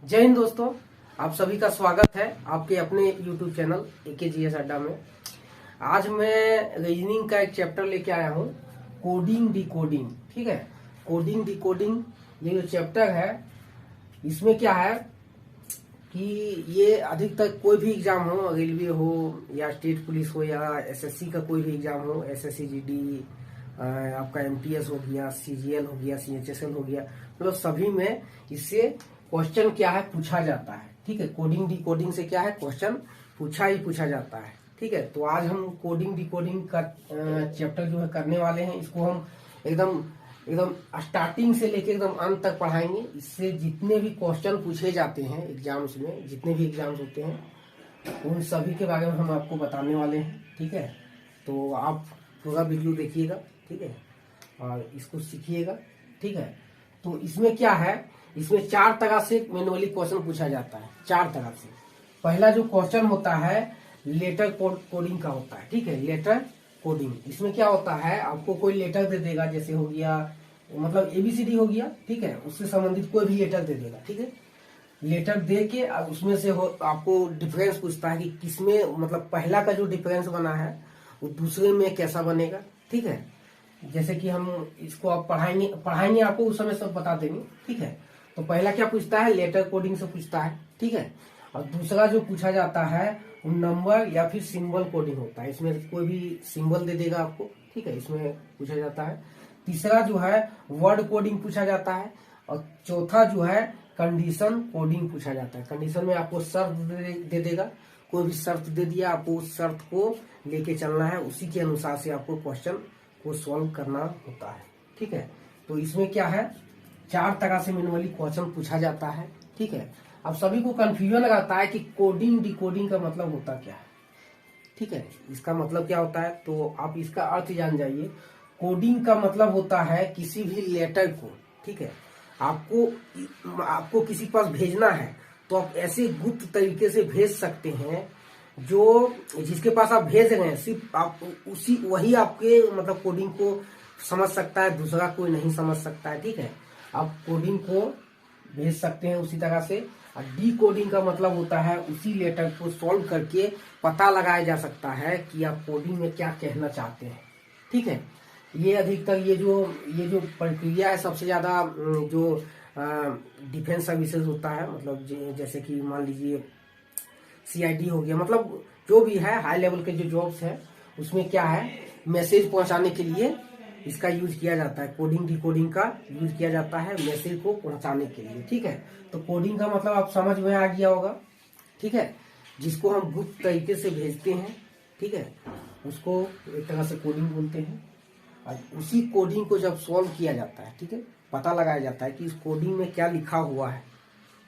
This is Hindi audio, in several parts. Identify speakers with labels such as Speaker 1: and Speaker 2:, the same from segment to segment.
Speaker 1: जय हिंद दोस्तों, आप सभी का स्वागत है आपके अपने YouTube चैनल AKGS अड्डा में। आज मैं रीजनिंग का एक चैप्टर लेके आया हूँ, कोडिंग डिकोडिंग। ठीक है, कोडिंग डिकोडिंग ये जो चैप्टर है, इसमें क्या है कि ये अधिकतर कोई भी एग्जाम हो, रेलवे हो या स्टेट पुलिस हो या SSC का कोई भी एग्जाम हो, SSC GD, आपका MTS हो गया, CGL हो गया, CHSL हो गया, मतलब सभी में इससे क्वेश्चन क्या है पूछा जाता है। ठीक है, कोडिंग डिकोडिंग से क्या है क्वेश्चन पूछा जाता है। ठीक है, तो आज हम कोडिंग डिकोडिंग का चैप्टर जो है करने वाले हैं। इसको हम एकदम एकदम स्टार्टिंग से लेके एकदम अंत तक पढ़ाएंगे। इससे जितने भी क्वेश्चन पूछे जाते हैं एग्जाम्स में, जितने भी एग्जाम्स होते हैं, उन सभी के बारे में हम आपको बताने वाले हैं। ठीक है, तो आप पूरा वीडियो देखिएगा। ठीक है, और इसको सीखिएगा। ठीक है, तो इसमें क्या है, इसमें 4 तरह से मैनुअली क्वेश्चन पूछा जाता है। 4 तरह से। पहला जो क्वेश्चन होता है लेटर कोडिंग का होता है। ठीक है, लेटर कोडिंग। इसमें क्या होता है, आपको कोई लेटर दे देगा, जैसे हो गया मतलब ABCD हो गया। ठीक है, उससे संबंधित कोई भी लेटर दे देगा। ठीक है, लेटर दे के उसमें से आपको डिफरेंस पूछता है कि किसमें, मतलब पहला का जो डिफरेंस बना है वो दूसरे में कैसा बनेगा। ठीक है, जैसे कि हम इसको आप पढ़ाएंगे आपको उस समय सब बता देंगे। ठीक है, तो पहला क्या पूछता है, लेटर कोडिंग से पूछता है। ठीक है, और दूसरा जो पूछा जाता है वो नंबर या फिर सिंबल कोडिंग होता है। इसमें कोई भी सिंबल दे देगा आपको। ठीक है, इसमें पूछा जाता है। तीसरा जो है वर्ड कोडिंग पूछा जाता है। और चौथा जो है कंडीशन कोडिंग पूछा जाता है। कंडीशन में आपको शर्त दे देगा, कोई भी शर्त दे दिया, आपको उस शर्त को लेके चलना है, उसी के अनुसार से आपको क्वेश्चन को सॉल्व करना होता है। ठीक है, तो इसमें क्या है, 4 तरह से मैनुअली क्वेश्चन पूछा जाता है। ठीक है, अब सभी को कंफ्यूजन रहता है कि कोडिंग डिकोडिंग का मतलब होता क्या है। ठीक है, इसका मतलब क्या होता है, तो आप इसका अर्थ जान जाइए। कोडिंग का मतलब होता है किसी भी लेटर को, ठीक है, आपको किसी पास भेजना है तो आप ऐसे गुप्त तरीके से भेज सकते हैं जो जिसके पास आप भेज रहे हैं सिर्फ आप वही आपके मतलब कोडिंग को समझ सकता है, दूसरा कोई नहीं समझ सकता है। ठीक है, आप कोडिंग को भेज सकते हैं उसी तरह से। और डी कोडिंग का मतलब होता है उसी लेटर को सॉल्व करके पता लगाया जा सकता है कि आप कोडिंग में क्या कहना चाहते हैं। ठीक है, ये अधिकतर ये जो प्रक्रिया है, सबसे ज्यादा जो डिफेंस सर्विसेज होता है, मतलब जैसे कि मान लीजिए CID हो गया, मतलब जो भी है हाई लेवल के जो जॉब्स है, उसमें क्या है मैसेज पहुंचाने के लिए इसका यूज किया जाता है। कोडिंग डिकोडिंग का यूज किया जाता है मैसेज को पहुंचाने के लिए। ठीक है, तो कोडिंग का मतलब आप समझ में आ गया होगा। ठीक है, जिसको हम गुप्त तरीके से भेजते हैं, ठीक है, उसको एक तरह से कोडिंग बोलते हैं। और उसी कोडिंग को जब सॉल्व किया जाता है, ठीक है, पता लगाया जाता है कि इस कोडिंग में क्या लिखा हुआ है।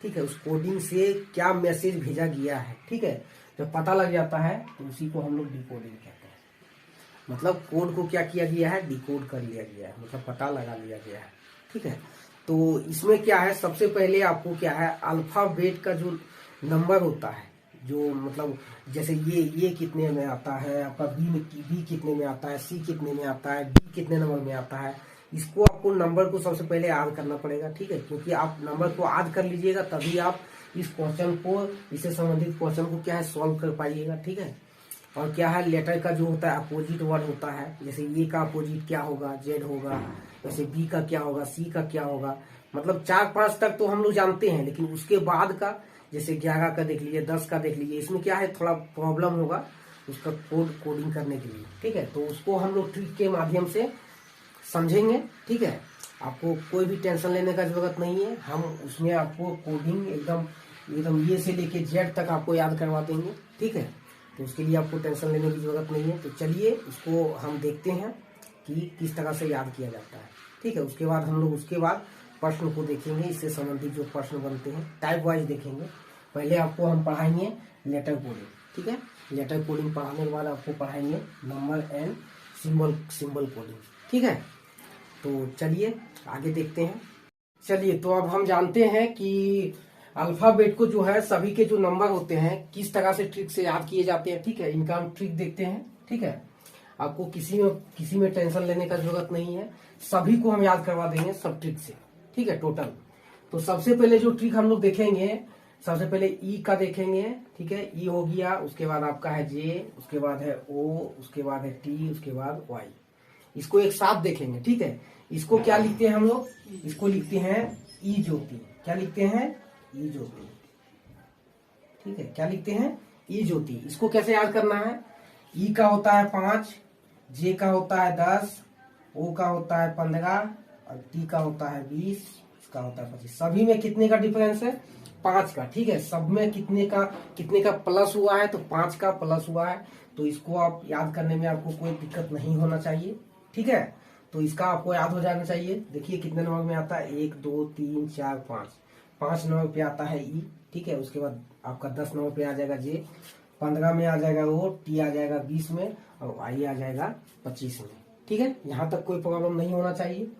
Speaker 1: ठीक है, उस कोडिंग से क्या मैसेज भेजा गया है। ठीक है, जब पता लग जाता है तो उसी को हम लोग डिकोडिंग कहते हैं। मतलब कोड को क्या किया गया है, डिकोड कर लिया गया है, मतलब पता लगा लिया गया है। ठीक है, तो इसमें क्या है, सबसे पहले आपको क्या है, अल्फाबेट का जो नंबर होता है, जो मतलब जैसे ये कितने में आता है, आपका बी कितने में आता है, सी कितने में आता है, डी कितने नंबर में आता है, इसको आपको नंबर को सबसे पहले याद करना पड़ेगा। ठीक है, क्योंकि आप नंबर को याद कर लीजिएगा तभी आप इस क्वेश्चन को, इससे संबंधित क्वेश्चन को क्या है सॉल्व कर पाइएगा। ठीक है, और क्या है लेटर का जो होता है अपोजिट वर्ड होता है, जैसे ए का अपोजिट क्या होगा, जेड होगा, वैसे बी का क्या होगा, सी का क्या होगा, मतलब 4-5 तक तो हम लोग जानते हैं, लेकिन उसके बाद का जैसे 11 का देख लीजिए, 10 का देख लीजिए, इसमें क्या है थोड़ा प्रॉब्लम होगा उसका कोडिंग करने के लिए। ठीक है, तो उसको हम लोग ट्रिक के माध्यम से समझेंगे। ठीक है, आपको कोई भी टेंशन लेने का जरूरत नहीं है, हम उसमें आपको कोडिंग एकदम ये से लेके जेड तक आपको याद करवा देंगे। ठीक है, तो उसके लिए आपको टेंशन लेने की जरूरत नहीं है। तो चलिए उसको हम देखते हैं कि किस तरह से याद किया जाता है। ठीक है, उसके बाद हम लोग उसके बाद प्रश्न को देखेंगे, इससे संबंधित जो प्रश्न बनते हैं टाइप वाइज देखेंगे। पहले आपको हम पढ़ाएंगे लेटर कोडिंग। ठीक है, लेटर कोडिंग पढ़ाने के बाद आपको पढ़ाएंगे नंबर एंड सिंबल कोडिंग। ठीक है, तो चलिए आगे देखते हैं। चलिए, तो अब हम जानते हैं कि अल्फाबेट को जो है सभी के जो नंबर होते हैं किस तरह से ट्रिक से याद किए जाते हैं। ठीक है, इनका हम ट्रिक देखते हैं। ठीक है, आपको किसी में टेंशन लेने का जरूरत नहीं है, सभी को हम याद करवा देंगे सब ट्रिक से। ठीक है, टोटल तो सबसे पहले जो ट्रिक हम लोग देखेंगे, सबसे पहले ई का देखेंगे, ठीक है। ई हो गया, उसके बाद आपका है जे, उसके बाद है ओ, उसके बाद है टी, उसके बाद वाई। इसको एक साथ देखेंगे, ठीक है। इसको क्या लिखते हैं हम लोग, इसको लिखते हैं ई ज्योति। क्या लिखते हैं, ई ज्योति, ठीक है। क्या लिखते हैं, ई ज्योति। इसको कैसे याद करना है, ई का होता है 5, जे का होता है 10, ओ का होता है 15 और टी का होता है 20, इसका होता है 25। सभी में कितने का डिफरेंस है, 5 का, ठीक है। सब में कितने का प्लस हुआ है, तो 5 का प्लस हुआ है। तो इसको आप याद करने में आपको कोई दिक्कत नहीं होना चाहिए, ठीक है। तो इसका आपको याद हो जाना चाहिए। देखिए कितने नंबर में आता है, 1 2 3 4 5, 5 नंबर पे आता है ई, ठीक है। उसके बाद आपका 10 नंबर पे आ जाएगा जे, 15 में आ जाएगा ओ, टी आ जाएगा 20 में और आई आ जाएगा 25 में, ठीक है। यहाँ तक कोई प्रॉब्लम नहीं होना चाहिए,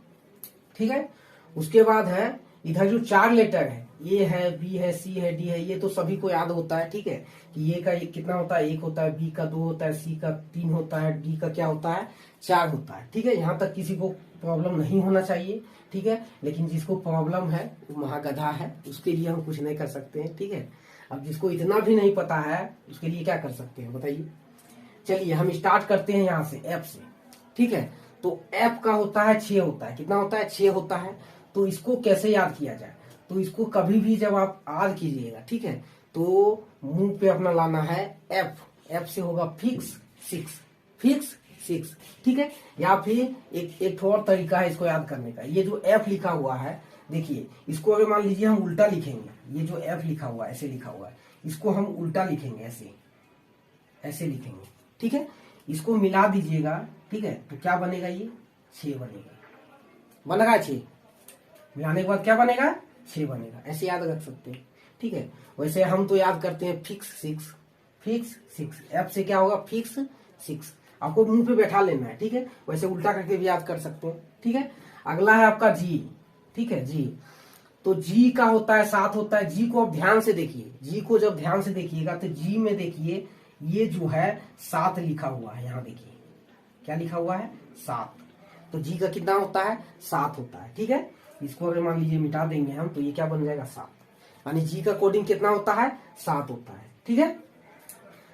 Speaker 1: ठीक है। उसके बाद है इधर जो 4 लेटर है, ए है, बी है, सी है, डी है, ये तो सभी को याद होता है, ठीक है। कि ए का कितना होता है, 1 होता है, बी का 2 होता है, सी का 3 होता है, डी का क्या होता है, 4 होता है, ठीक है। यहाँ तक किसी को प्रॉब्लम नहीं होना चाहिए, ठीक है। लेकिन जिसको प्रॉब्लम है वो महागधा है, उसके लिए हम कुछ नहीं कर सकते हैं, ठीक है। अब जिसको इतना भी नहीं पता है उसके लिए क्या कर सकते हैं बताइए। चलिए हम स्टार्ट करते हैं यहाँ से, एफ से, ठीक है। तो एफ का होता है 6 होता है, कितना होता है, 6 होता है। तो इसको कैसे याद किया जाए, तो इसको कभी भी जब आप याद कीजिएगा, ठीक है, तो मुंह पे अपना लाना है एफ। एफ से होगा फिक्स 6, फिक्स 6, ठीक है। या फिर एक और तरीका है इसको याद करने का। ये जो एफ लिखा हुआ है, देखिए इसको अगर मान लीजिए हम उल्टा लिखेंगे, ये जो एफ लिखा हुआ है ऐसे लिखा हुआ है, इसको हम उल्टा लिखेंगे, ऐसे लिखेंगे, ठीक है। इसको मिला दीजिएगा, ठीक है, तो क्या बनेगा, ये 6 बनेगा, बनेगा 6। मिलाने के बाद क्या बनेगा, 6 बनेगा। ऐसे याद रख सकते हैं, ठीक है। वैसे हम तो याद करते हैं फिक्स 6, फिक्स 6। एफ से क्या होगा, फिक्स 6। आपको मुंह पे बैठा लेना है, ठीक है। वैसे उल्टा करके भी याद कर सकते हैं, ठीक है। अगला है आपका जी, ठीक है, जी। तो जी का होता है 7 होता है। जी को आप ध्यान से देखिए, जी को जब ध्यान से देखिएगा तो जी में देखिए ये जो है 7 लिखा हुआ है, यहाँ देखिए क्या लिखा हुआ है, 7। तो जी का कितना होता है, 7 होता है, ठीक है। इसको अगर मान लीजिए मिटा देंगे हम तो ये क्या बन जाएगा, 7। यानी जी का कोडिंग कितना होता है, 7 होता है, ठीक है।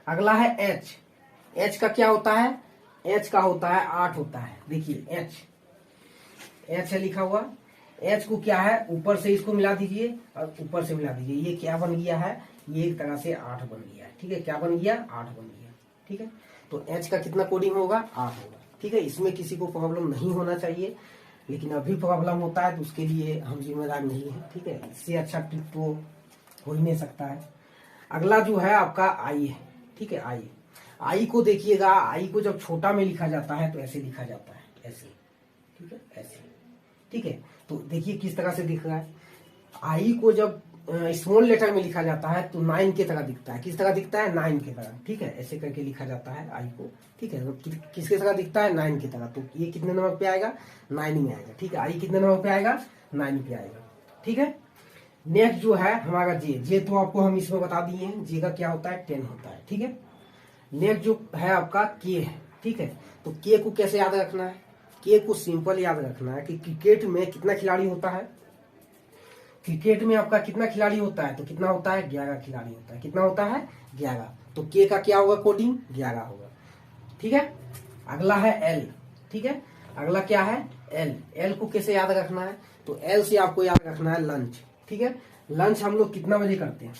Speaker 1: अगला है एच। एच का क्या होता है, एच का होता है 8 होता है। देखिए एच है लिखा हुआ। एच को क्या है, ऊपर से इसको मिला दीजिए और ऊपर से मिला दीजिए, ये क्या बन गया है, ये एक तरह से 8 बन गया है, ठीक है। क्या बन गया, 8 बन गया, ठीक है। तो एच का कितना कोडिंग होगा, 8 होगा, ठीक है। इसमें किसी को प्रॉब्लम नहीं होना चाहिए, लेकिन अभी प्रॉब्लम होता है तो उसके लिए हम जिम्मेदार नहीं है, ठीक है। इससे अच्छा ट्रिक तो हो ही नहीं सकता है। अगला जो है आपका आई है, ठीक है। आई को देखिएगा, आई को जब छोटा में लिखा जाता है तो ऐसे लिखा जाता है, ऐसे, ठीक है, ऐसे, ठीक है। तो देखिए किस तरह से दिख रहा है। आई को जब स्मॉल लेटर में लिखा जाता है तो 9 की तरह दिखता है। किस तरह दिखता है, 9 की तरह, ठीक है। ऐसे करके लिखा जाता है आई को, ठीक है। तो किसके तरह दिखता है, 9 की तरह। तो ये कितने नंबर पे आएगा, 9 में आएगा, ठीक है। आई कितने नंबर पे आएगा, 9 पे आएगा, ठीक है। नेक्स्ट जो है हमारा जे तो आपको हम इसमें बता दिए हैं, जे का क्या होता है, 10 होता है, ठीक है। नेक्स्ट जो है आपका के है, ठीक है। तो के को कैसे याद रखना है, के को सिंपल याद रखना है कि क्रिकेट में कितना खिलाड़ी होता है, क्रिकेट में आपका कितना खिलाड़ी होता है, तो कितना होता है, 11 खिलाड़ी होता है। कितना होता है, 11। तो के का क्या होगा, कोडिंग 11 होगा, ठीक है। अगला है एल, ठीक है। अगला क्या है, एल। एल को कैसे याद रखना है, तो एल से आपको याद रखना है लंच, ठीक है। लंच हम लोग कितना बजे करते हैं,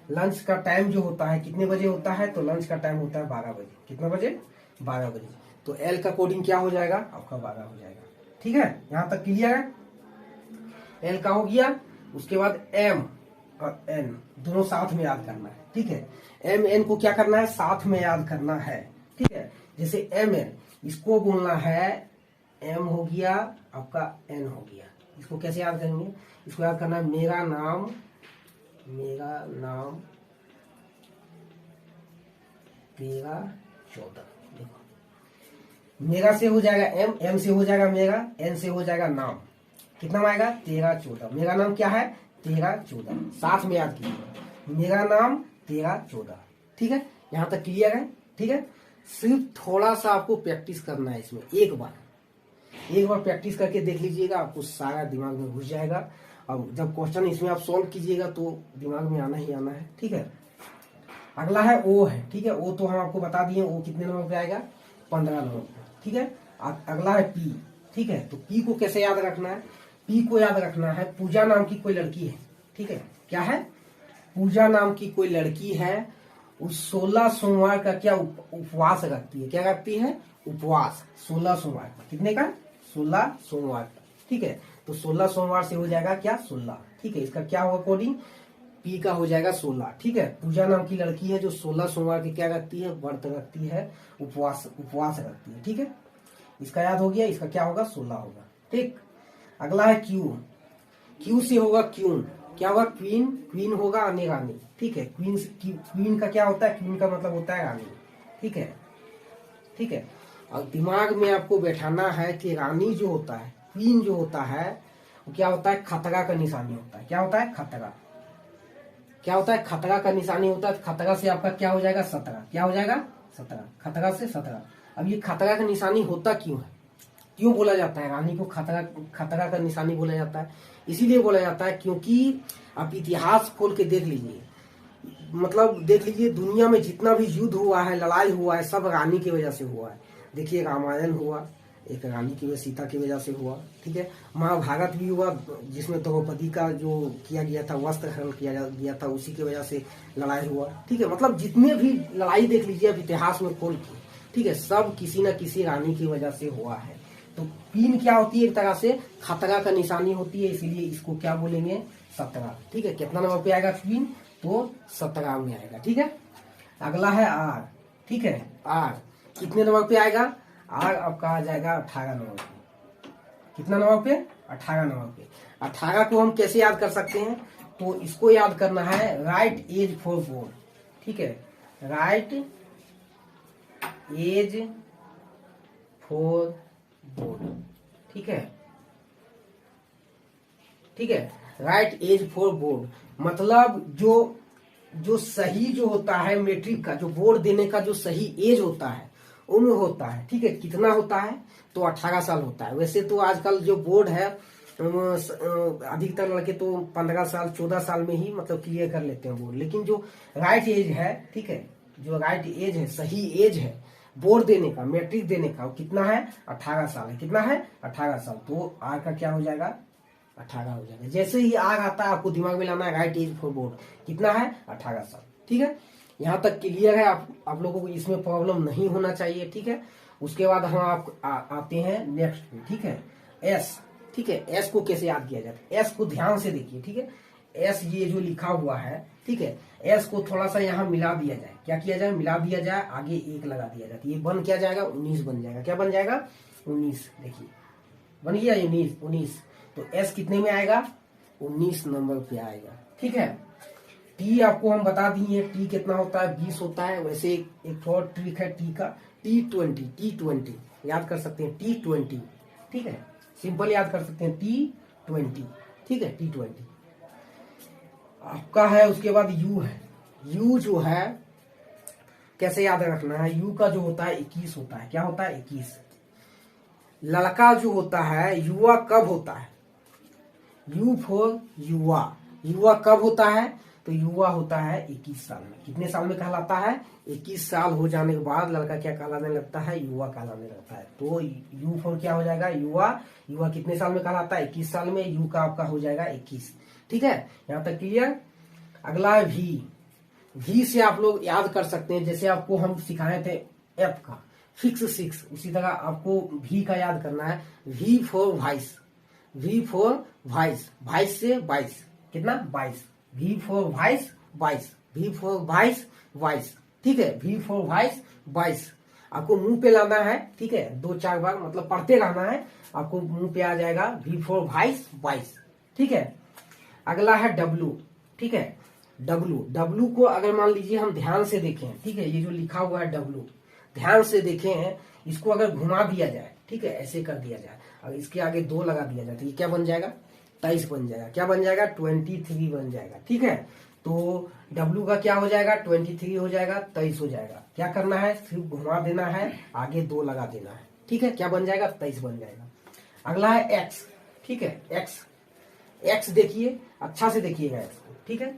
Speaker 1: लंच का टाइम जो होता है कितने बजे होता है, तो लंच का टाइम होता है 12 बजे। कितना बजे, 12 बजे। तो एल का कोडिंग क्या हो जाएगा, आपका 12 हो जाएगा, ठीक है। यहां तक क्लियर है, एल का हो गया। उसके बाद एम और एन दोनों साथ में याद करना है, ठीक है। एम एन को क्या करना है, साथ में याद करना है, ठीक है। जैसे एम एन, इसको बोलना है एम हो गया आपका, एन हो गया। इसको कैसे याद करेंगे, इसको याद करना है मेरा नाम 13-14। देखो मेरा से हो जाएगा एम, एम से हो जाएगा मेरा, एन से हो जाएगा नाम। कितना में आएगा, 13-14। मेरा नाम क्या है, 13-14, साथ में याद कीजिएगा, मेरा नाम 13-14, ठीक है। यहां तक क्लियर है, ठीक है। सिर्फ थोड़ा सा आपको प्रैक्टिस करना है इसमें, एक बार प्रैक्टिस करके देख लीजिएगा, आपको सारा दिमाग में घुस जाएगा अब जब क्वेश्चन इसमें आप सॉल्व कीजिएगा तो दिमाग में आना ही आना है, ठीक है। अगला है ओ है, ठीक है। ओ तो हम आपको बता दिए, ओ कितने नंबर पे आएगा, 15 नंबर पे, ठीक है। अगला है पी, ठीक है। तो पी को कैसे याद रखना है, पी को याद रखना है, पूजा नाम की कोई लड़की है, ठीक है। क्या है, पूजा नाम की कोई लड़की है, उस 16 सोमवार का क्या उपवास रखती है, क्या रखती है, उपवास 16 सोमवार का। कितने का, 16 सोमवार का, ठीक है। तो 16 सोमवार से हो जाएगा क्या, 16, ठीक है। इसका क्या होगा कोडिंग, पी का हो जाएगा 16, ठीक है। पूजा नाम की लड़की है जो 16 सोमवार की क्या रखती है, व्रत रखती है, उपवास रखती है, ठीक है। इसका याद हो गया, इसका क्या होगा, 16 होगा, ठीक। अगला है क्यू, क्यू से होगा क्यून, क्या होगा, क्वीन, क्वीन होगा आने रानी, ठीक है। क्वीन का क्या होता है, क्वीन का मतलब होता है रानी, ठीक है, ठीक है। और दिमाग में आपको बैठाना है कि रानी जो होता है, क्वीन जो होता है, वो क्या होता है, खतरा का निशानी होता है। क्या होता है, खतरा, क्या होता है, खतरा का निशानी होता है। खतरा से आपका क्या हो जाएगा, 17, क्या हो जाएगा, 17, खतरा से 17। अब ये खतरा का निशानी होता क्यों है, क्यों बोला जाता है रानी को खतरा का निशानी बोला जाता है, इसीलिए बोला जाता है क्योंकि आप इतिहास खोल के देख लीजिए, मतलब देख लीजिए दुनिया में जितना भी युद्ध हुआ है, लड़ाई हुआ है, सब रानी की वजह से हुआ है। देखिए रामायण हुआ एक रानी की वजह, सीता की वजह से हुआ, ठीक है। महाभारत भी हुआ जिसमें द्रौपदी का जो किया गया था, वस्त्र हरण किया गया था, उसी की वजह से लड़ाई हुआ, ठीक है। मतलब जितने भी लड़ाई देख लीजिए अब इतिहास में खोल के, ठीक है, सब किसी न किसी रानी की वजह से हुआ है। तो क्वीन क्या होती है, एक तरह से खतरा का निशानी होती है, इसीलिए इसको क्या बोलेंगे, 17, ठीक है। कितना नंबर पे आएगा क्वीन, तो 17 में आएगा, ठीक है। अगला है आर, ठीक है। आर कितने नंबर पे आएगा, आर आपका आ जाएगा 18 नंबर पे। कितना नंबर पे, 18 नंबर पे। 18 को हम कैसे याद कर सकते हैं, तो इसको याद करना है, राइट एज फॉर बोर्ड, ठीक है। राइट एज फॉर बोर्ड, ठीक है, ठीक है। राइट एज फॉर बोर्ड मतलब जो सही जो होता है मेट्रिक का, जो बोर्ड देने का जो सही एज होता है, उम्र होता है, ठीक है। कितना होता है, तो 18 साल होता है। वैसे तो आजकल जो बोर्ड है अधिकतर लड़के तो 15 साल 14 साल में ही मतलब क्लियर कर लेते हैं बोर्ड, लेकिन जो राइट एज है, ठीक है, जो राइट एज है, सही एज है बोर्ड देने का, मैट्रिक देने का, वो कितना है, 18 साल है। कितना है, 18 साल। तो आर का क्या हो जाएगा, 18 हो जाएगा। जैसे ही आर आता है आपको दिमाग में लाना है राइट एज फॉर बोर्ड कितना है, 18 साल, ठीक है। यहाँ तक क्लियर है, आप लोगों को इसमें प्रॉब्लम नहीं होना चाहिए, ठीक है। उसके बाद हम आते हैं नेक्स्ट पे, ठीक है। एस, ठीक है। एस को कैसे याद किया जाता है, एस को ध्यान से देखिए, ठीक है। एस ये जो लिखा हुआ है, ठीक है, एस को थोड़ा सा यहाँ मिला दिया जाए, क्या किया जाए, मिला दिया जाए, आगे 1 लगा दिया जाए, ये बन क्या जाएगा, 19 बन जाएगा। क्या बन जाएगा, 19, देखिए बन गया 19। तो एस कितने में आएगा, 19 नंबर पे आएगा, ठीक है। टी आपको हम बता दिए, टी कितना होता है, 20 होता है। वैसे एक और ट्रिक है टी का, T20 याद कर सकते हैं, T20, ठीक है, सिंपल याद कर सकते हैं T20, ठीक है, T20 आपका है। उसके बाद यू है, यू जो है कैसे याद रखना है, यू का जो होता है 21 होता है। क्या होता है, 21। लड़का जो होता है, युवा कब होता है, यू फॉर युवा, युवा कब होता है, तो युवा होता है 21 साल में। कितने साल में कहलाता है, 21 साल हो जाने के बाद लड़का क्या कहलाने लगता है, युवा कहलाने लगता है। तो यू फॉर क्या हो जाएगा, युवा। युवा कितने साल में कहलाता है, 21 साल में। यू का आपका हो जाएगा 21, ठीक है। यहाँ तक क्लियर। अगला है वी, वी से आप लोग याद कर सकते हैं, जैसे आपको हम सिखाए थे एफ का फिक्स 6, उसी तरह आपको वी का याद करना है। V for vice, V for vice, 22 से 22 कितना, 22। V for vice 22, V for vice 22, ठीक है। वी फॉर वाइस 22 आपको मुंह पे लाना है, ठीक है, 2-4 बार मतलब पढ़ते रहना है, आपको मुंह पे आ जाएगा वी फॉर वाइस 22, ठीक है। अगला है डब्लू, ठीक है। डब्लू को अगर मान लीजिए हम ध्यान से देखें, ठीक है, ये जो लिखा हुआ है डब्लू, ध्यान से देखें, इसको अगर घुमा दिया जाए, ठीक है, ऐसे कर दिया जाए, अगर इसके आगे 2 लगा दिया जाए तो ये क्या बन जाएगा, 23 बन जाएगा। क्या बन जाएगा, 23 बन जाएगा, ठीक है। तो डब्लू का क्या हो जाएगा, 23 हो जाएगा, 23 हो जाएगा। क्या करना है, सिर्फ घुमा देना है, आगे 2 लगा देना है, ठीक है। क्या बन जाएगा, 23 बन जाएगा। अगला है एक्स, ठीक है। एक्स, एक्स देखिए, अच्छा से देखिएगा एक्स को, ठीक है।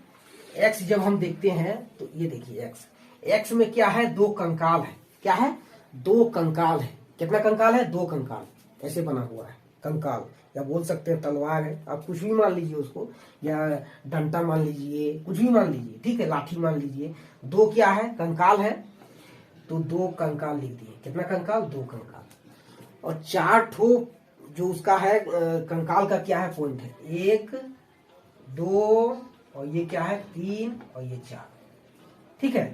Speaker 1: एक्स जब हम देखते हैं तो ये देखिए एक्स, एक्स में क्या है, दो कंकाल है। क्या है, दो कंकाल है। कितना कंकाल है, दो कंकाल, ऐसे बना हुआ है कंकाल, या बोल सकते हैं तलवार है, आप कुछ भी मान लीजिए उसको, या डंडा मान लीजिए, कुछ भी मान लीजिए, ठीक है, लाठी मान लीजिए। दो क्या है, कंकाल है, तो दो कंकाल लिख दिए। कितना कंकाल, दो कंकाल। और चार ठो जो उसका है कंकाल का क्या है, पॉइंट है, एक, दो, और ये क्या है, तीन, और ये चार, ठीक है।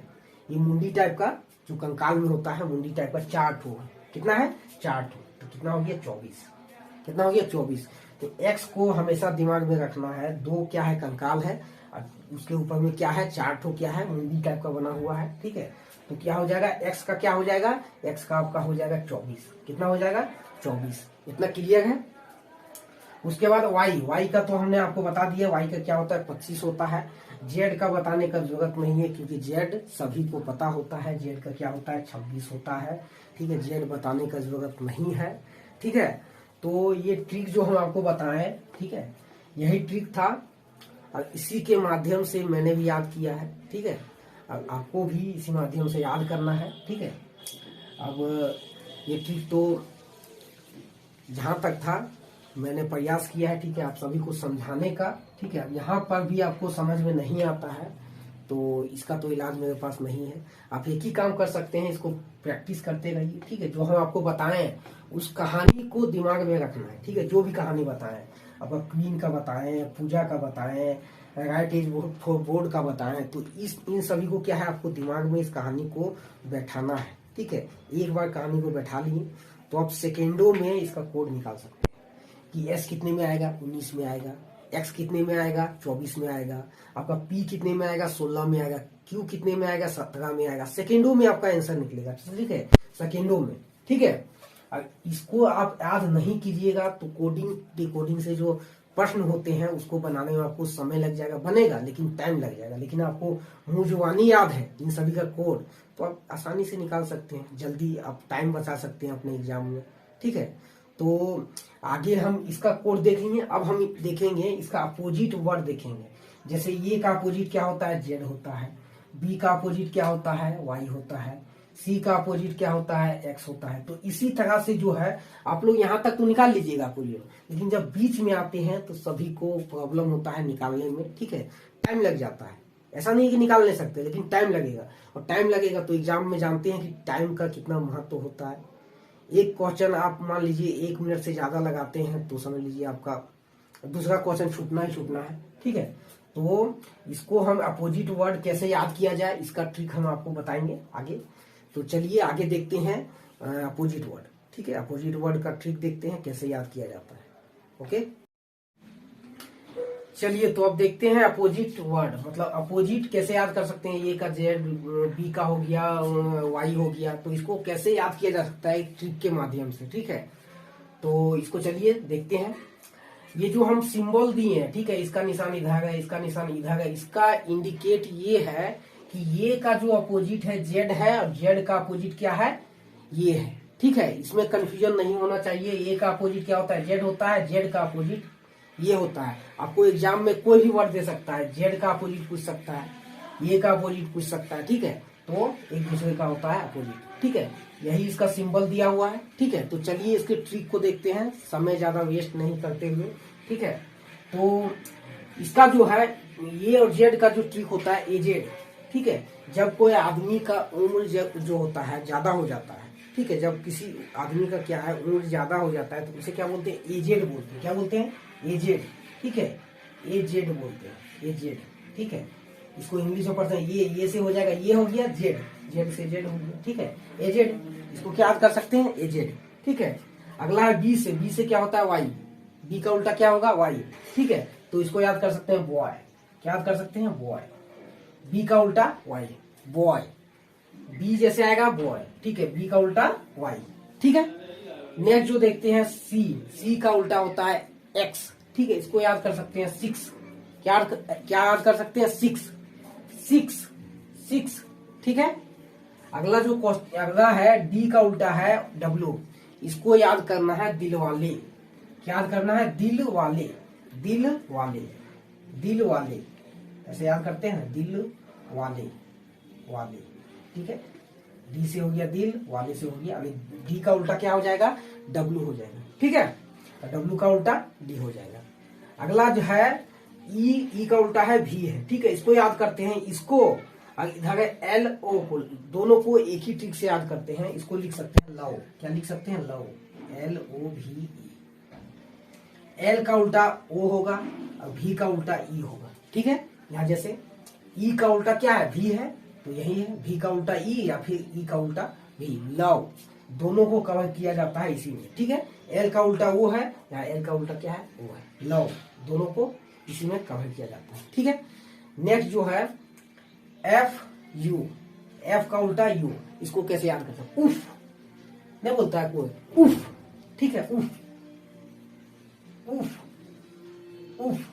Speaker 1: ये मुंडी टाइप का जो कंकाल में होता है, मुंडी टाइप का चार ठो है। कितना है, चार ठो, तो कितना हो गया, 24। कितना हो गया, 24। तो एक्स को हमेशा दिमाग में रखना है, दो क्या है, कंकाल है, और उसके ऊपर में क्या है, चार ठो क्या है, मुंडी टाइप का बना हुआ है, ठीक है। तो क्या हो जाएगा, एक्स का क्या हो जाएगा, एक्स का आपका हो जाएगा 24। कितना हो जाएगा, 24। इतना क्लियर है। उसके बाद वाई, वाई का तो हमने आपको बता दिया, वाई का क्या होता है, 25 होता है। जेड का बताने का जरूरत नहीं है, क्योंकि जेड सभी को पता होता है, जेड का क्या होता है, 26 होता है, ठीक है। जेड बताने का जरूरत नहीं है, ठीक है। तो ये ट्रिक जो हम आपको बताएं, ठीक है, यही ट्रिक था, और इसी के माध्यम से मैंने भी याद किया है, ठीक है। अब आपको भी इसी माध्यम से याद करना है, ठीक है। अब ये ट्रिक तो जहां तक था मैंने प्रयास किया है, ठीक है, आप सभी को समझाने का, ठीक है। यहाँ पर भी आपको समझ में नहीं आता है तो इसका तो इलाज मेरे पास नहीं है। आप एक ही काम कर सकते हैं, इसको प्रैक्टिस करते रहिए, ठीक है। जो हम आपको बताएं उस कहानी को दिमाग में रखना है, ठीक है। जो भी कहानी बताएं, अब क्वीन का बताएं, पूजा का बताएं, राइट इज बोर्ड का बताएं, तो इस इन सभी को क्या है, आपको दिमाग में इस कहानी को बैठाना है, ठीक है। एक बार कहानी को बैठा लिए तो आप सेकेंडों में इसका कोड निकाल सकते हैं कि एस कितने में आएगा, 19 में आएगा, एक्स कितने में आएगा, 24 में आएगा, आपका पी कितने में आएगा, 16 में आएगा, क्यू कितने में आएगा, 17 में आएगा। सेकेंडों में आपका आंसर निकलेगा, ठीक है, सेकेंडों में, ठीक है। और इसको आप याद नहीं कीजिएगा तो कोडिंग डिकोडिंग से जो प्रश्न होते हैं उसको बनाने में आपको समय लग जाएगा, बनेगा लेकिन टाइम लग जाएगा, लेकिन आपको मुंहजुबानी याद है इन सभी का कोड, तो आप आसानी से निकाल सकते हैं, जल्दी आप टाइम बचा सकते हैं अपने एग्जाम में, ठीक है। तो आगे हम इसका कोड देखेंगे। अब हम देखेंगे इसका अपोजिट वर्ड देखेंगे। जैसे ये का अपोजिट क्या होता है, जेड होता है। बी का अपोजिट क्या होता है, वाई होता है। सी का अपोजिट क्या होता है, एक्स होता है। तो इसी तरह से जो है आप लोग यहाँ तक तो निकाल लीजिएगा अपोजिट, लेकिन जब बीच में आते हैं तो सभी को प्रॉब्लम होता है निकालने में, ठीक है, टाइम लग जाता है। ऐसा नहीं कि निकाल नहीं सकते, लेकिन टाइम लगेगा, और टाइम लगेगा तो एग्जाम में जानते हैं कि टाइम का कितना महत्व होता है। एक क्वेश्चन आप मान लीजिए 1 मिनट से ज्यादा लगाते हैं तो समझ लीजिए आपका दूसरा क्वेश्चन छूटना ही छूटना है, ठीक है। तो इसको हम अपोजिट वर्ड कैसे याद किया जाए, इसका ट्रिक हम आपको बताएंगे आगे। तो चलिए आगे देखते हैं अपोजिट वर्ड, ठीक है। अपोजिट वर्ड का ट्रिक देखते हैं कैसे याद किया जाता है, ओके। चलिए तो अब देखते हैं अपोजिट वर्ड, मतलब अपोजिट कैसे याद कर सकते हैं। ए का जेड, बी का हो गया, वाई हो गया, तो इसको कैसे याद किया जा सकता है एक ट्रिक के माध्यम से, ठीक है। तो इसको चलिए देखते हैं। ये जो हम सिंबल दिए हैं, ठीक है, इसका निशान इधर है, इसका निशान इधर है, इसका इंडिकेट ये है कि ये का जो अपोजिट है जेड है, और जेड का अपोजिट क्या है, ये है, ठीक है। इसमें कंफ्यूजन नहीं होना चाहिए। ए का अपोजिट क्या होता है, जेड होता है, जेड का अपोजिट ये होता है। आपको एग्जाम में कोई भी वर्ड दे सकता है, जेड का अपोजिट पूछ सकता है, ए का अपोजिट पूछ सकता है, ठीक है। तो एक दूसरे का होता है अपोजिट, ठीक है। यही इसका सिंबल दिया हुआ है, ठीक है। तो चलिए इसके ट्रिक को देखते हैं, समय ज्यादा वेस्ट नहीं करते हुए, ठीक है। तो इसका जो है ये और जेड का जो ट्रिक होता है, ए जेड, ठीक है। जब कोई आदमी का उम्र जो होता है ज्यादा हो जाता है, ठीक है, जब किसी आदमी का क्या है उम्र ज्यादा हो जाता है तो उसे क्या बोलते हैं, एजेड बोलते हैं। क्या बोलते हैं, एजेड, ठीक है, एजेड बोलते हैं, एजेड, ठीक है। इसको इंग्लिश में पढ़ते हैं, ये से हो जाएगा, ये हो गया जेड, जेड से जेड हो गया, ठीक है, एजेड। इसको क्या याद कर सकते हैं, एजेड, ठीक है। अगला है बी से, बी से क्या होता है, वाई, बी का उल्टा क्या होगा, वाई, ठीक है। तो इसको याद कर सकते हैं बॉय, क्या याद कर सकते हैं, बॉय। बी का उल्टा वाई, बॉय, बी जैसे आएगा बॉय, ठीक है, बी का उल्टा वाई, ठीक है। नेक्स्ट जो देखते हैं सी, सी का उल्टा होता है एक्स, ठीक है। इसको याद कर सकते हैं 6, क्या याद कर सकते हैं, 6, 6, 6, ठीक है। अगला जो अगला है डी का उल्टा है डब्ल्यू, इसको याद करना है दिल वाले, क्या याद करना है, दिल वाले। दिल वाले, दिल वाले ऐसे याद करते हैं, दिल वाले, वाले, ठीक है। डी से हो गया दिल, वाले से हो गया, अभी डी का उल्टा क्या हो जाएगा, डब्लू हो जाएगा, ठीक है। डब्लू का उल्टा डी हो जाएगा। अगला जो है ई का उल्टा है भी है, ठीक है। इसको याद करते हैं, इसको इधर है एल ओ को, दोनों को एक ही ट्रिक से याद करते हैं। इसको लिख सकते हैं लव, क्या लिख सकते हैं, लव, एल ओ भी। एल का उल्टा ओ होगा और भी का उल्टा ई होगा, ठीक है। यहाँ जैसे ई का उल्टा क्या है, भी है, तो यही है। भी का उल्टा ई या फिर ई का उल्टा भी, लव, दोनों को कवर किया जाता है इसी में, ठीक है। एल का उल्टा वो है, यहाँ एल का उल्टा क्या है, वो है, लव, दोनों को इसी में कवर किया जाता है, ठीक है। नेक्स्ट जो है एफ यू, एफ का उल्टा यू, इसको कैसे याद करते हैं, उफ, नहीं बोलता है कोई, उफ, ठीक है, उफ, उफ, उफ,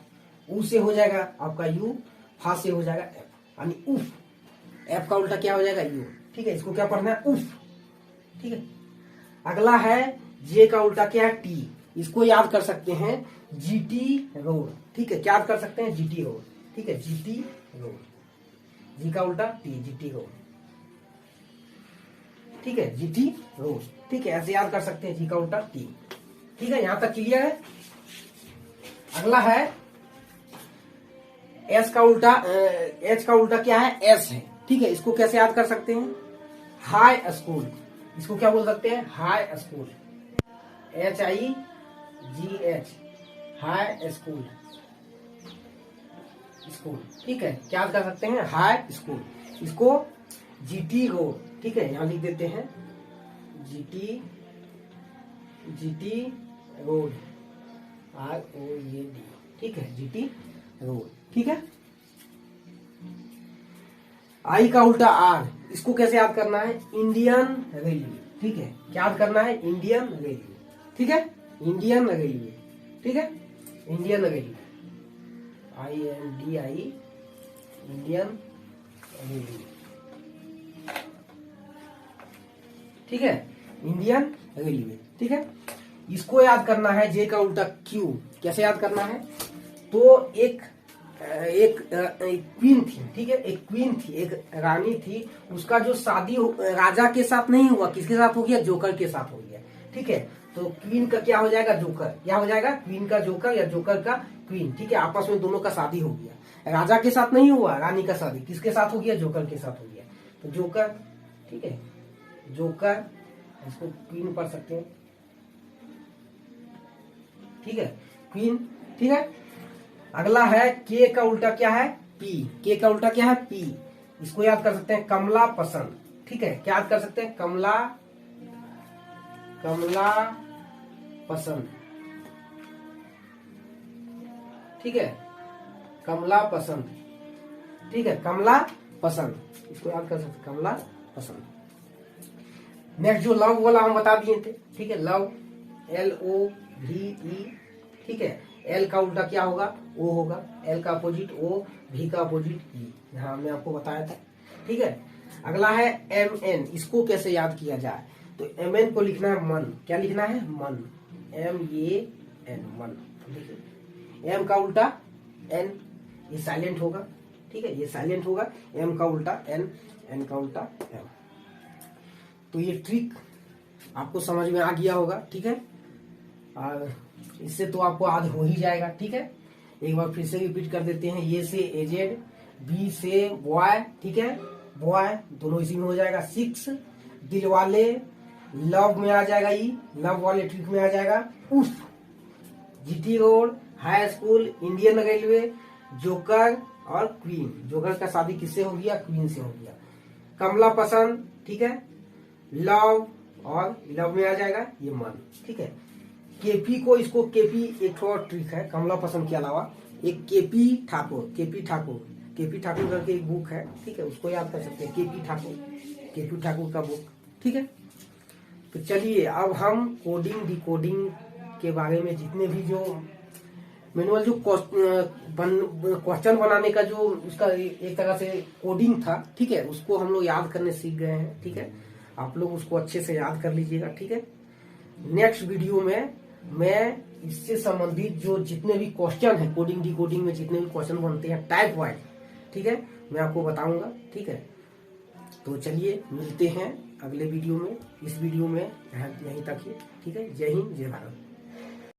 Speaker 1: ऊ से हो जाएगा आपका यू, फा से हो जाएगा एफ, यानी उफ। एफ का उल्टा क्या हो जाएगा, यू, ठीक है। इसको क्या पढ़ना है, उफ, ठीक है। अगला है जे का उल्टा क्या है, टी, इसको याद कर सकते हैं जीटी रोड, ठीक है। क्या याद कर सकते हैं, जीटी रोड, ठीक है, जीटी रोड। जी का उल्टा टी, जीटी रोड, ठीक है, जीटी रोड, ठीक है। ऐसे याद कर सकते हैं, जी का उल्टा टी, ठीक है। यहां तक क्लियर है। अगला है एस का उल्टा, एच का उल्टा क्या है, एस है, ठीक है। इसको कैसे याद कर सकते हैं, हाई स्कूल, इसको क्या बोल सकते हैं, high school, H I G H, high school, school, ठीक है। क्या याद कर सकते हैं, हाई स्कूल। इसको जीटी रोड, ठीक है, यहां लिख देते हैं GT, GT road, R O A D, ठीक है, जीटी रोड, ठीक है। आई का उल्टा आर, इसको कैसे याद करना है, इंडियन रेलवे, ठीक है। क्या याद करना है, इंडियन रेलवे, ठीक है, इंडियन रेलवे, ठीक है, Indian railway, I N D I, Indian railway, ठीक है, इंडियन रेलवे, ठीक है। इसको याद करना है, जे का उल्टा क्यू, कैसे याद करना है, तो एक क्वीन थी, ठीक है, एक क्वीन थी, एक रानी थी, उसका जो शादी राजा के साथ नहीं हुआ, किसके साथ हो गया, जोकर के साथ हो गया, ठीक है। तो क्वीन का क्या हो जाएगा, जोकर, क्या हो जाएगा, क्वीन का जोकर या जोकर का क्वीन, ठीक है। आपस में दोनों का शादी हो गया, राजा के साथ नहीं हुआ, रानी का शादी किसके साथ हो गया, जोकर के साथ हो गया, तो जोकर, ठीक है, जोकर, इसको क्वीन पढ़ सकते हैं, ठीक है, क्वीन, ठीक है। अगला है के का उल्टा क्या है, पी, के का उल्टा क्या है, पी, इसको याद कर सकते हैं कमला पसंद, ठीक है। क्या याद कर सकते हैं, कमला, कमला पसंद, ठीक है, कमला पसंद, ठीक है, कमला पसंद, इसको याद कर सकते हैं, कमला पसंद। नेक्स्ट जो लव वाला हम बता दिए थे, ठीक है, लव, एल ओ भी ई, ठीक है। एल का उल्टा क्या होगा, ओ होगा, एल का अपोजिट ओ, भी का अपोजिट ई, यहाँ हमने आपको बताया था, ठीक है। अगला है एम एन, इसको कैसे याद किया जाए, तो एम एन को लिखना है मन, क्या लिखना है, मन, एम ए एन, मन, देखिए। एम का उल्टा एन, ये साइलेंट होगा, ठीक है, ये साइलेंट होगा, एम का उल्टा एन, एन का उल्टा एम। तो ये ट्रिक आपको समझ में आ गया होगा, ठीक है। और इससे तो आपको याद हो ही जाएगा, ठीक है। एक बार फिर से रिपीट कर देते हैं, ये से एजेड, बी से बॉय, ठीक है, बॉय, दोनों इसी में हो जाएगा। 6 दिल वाले, लव में आ जाएगा, ई लव वाले ट्रिक में आ जाएगा, उफ, GT road, high school, Indian railway, joker और क्वीन, जोकर का शादी किससे हो गया, क्वीन से हो गया। कमला पसंद, ठीक है, लव, और लव में आ जाएगा ये मन, ठीक है। केपी को, इसको केपी एक और ट्रिक है कमला पसंद के अलावा, एक KP Thakur, KP Thakur, KP Thakur करके एक बुक है, ठीक है, उसको याद कर सकते हैं, केपी ठाकुर, केपी ठाकुर का बुक, ठीक है। तो चलिए अब हम कोडिंग डिकोडिंग के बारे में जितने भी जो मैनुअल जो क्वेश्चन बनाने का जो उसका एक तरह से कोडिंग था, ठीक है, उसको हम लोग याद करने सीख गए हैं, ठीक है। आप लोग उसको अच्छे से याद कर लीजिएगा, ठीक है। नेक्स्ट वीडियो में मैं इससे संबंधित जो जितने भी क्वेश्चन है कोडिंग डिकोडिंग में जितने भी क्वेश्चन बनते हैं टाइप वाइज, ठीक है, मैं आपको बताऊंगा। ठीक है, तो चलिए मिलते हैं अगले वीडियो में। इस वीडियो में यहीं तक ही। ठीक है, जय हिंद जय भारत।